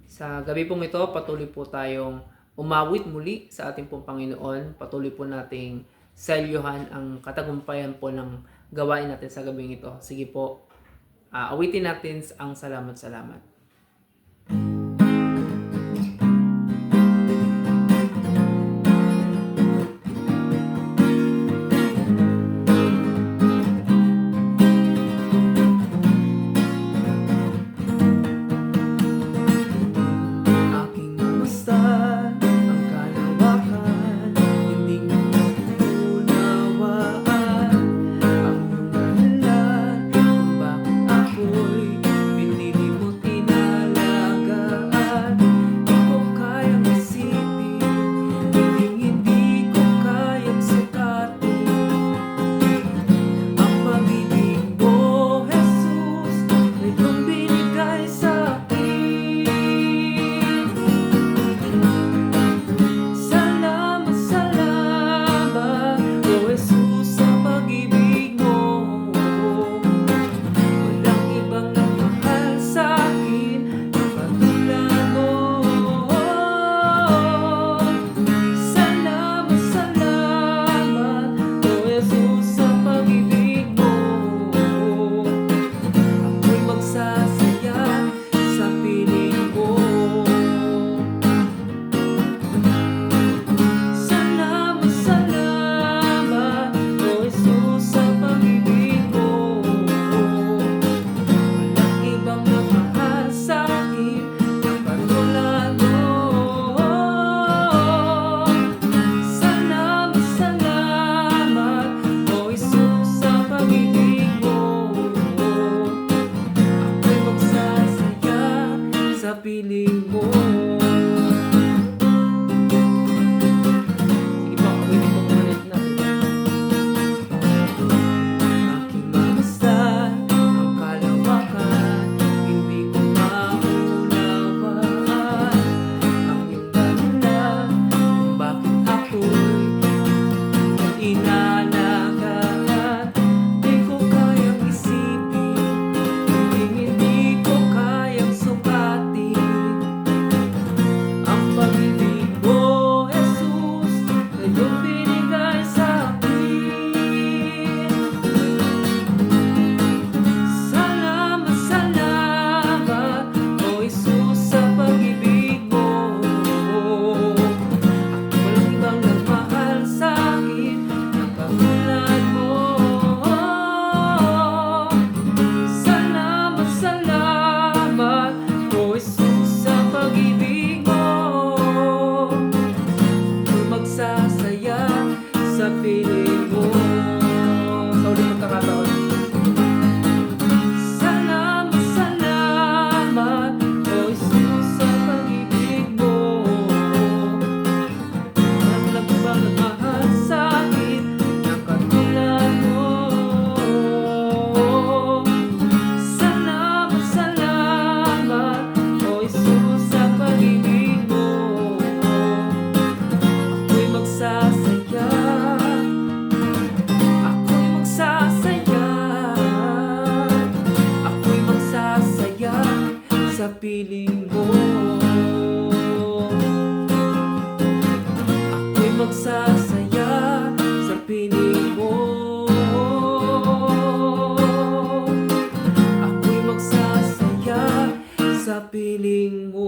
Sa gabi pong ito, patuloy po tayong umawit muli sa ating pong Panginoon. Patuloy po nating selyuhan ang katagumpayan po ng gawain natin sa gabing ito. Sige po, awitin natin ang salamat, salamat. Aking namastan ang kalawakan, hindi ko maunawaan ang iyong dahilan kung bakit ako'y pinili mo tinalagaan. Di ko kayang isipin, hindi ko kayang sukatin ang pag-ibig mo, Jesus, na iyong binigay sa akin. Salamat, salamat, O Jesus, sa pag-ibig mo. Walang ibang nagmahal sa akin na katulad mo. Salamat, salamat, O Jesus, sa pag-ibig mo. Ako'y magsasaya sa piling mo. Salamat, salamat, O Jesus, sa pag-ibig mo. Walang ibang nagmahal sa akin na katulad mo. Salamat, salamat, O Jesus, sa pag-ibig mo. Ako'y magsasaya sa piling mo. Sige po, awitin po muna natin. Aking mamasdan ang kalawakan, hindi ko maunawaan ang iyong dahilan kung bakit ako'y inalagaan. Di ko kayang isipin, hindi ko kayang sukatin ang pag-ibig mo, Jesus, na iyong binigay sa akin. Salamat, salamat, O Jesus, sa pag-ibig mo. Walang ibang nagmahal sa akin na katulad mo. Salamat, salamat, O Jesus, sa pag-ibig mo. Ako'y magsasaya sa piling mo. Sa ulit magkakataon. Salamat, salamat, O Jesus, sa pag-ibig mo. Walang ibang nagmahal sa akin na katulad mo. Salamat, salamat, O Jesus, sa pag-ibig mo. Ako'y magsasaya, ako'y magsasaya, ako'y magsasaya sa piling mo. Ako'y magsasaya sa piling mo. Ako'y magsasaya sa piling mo.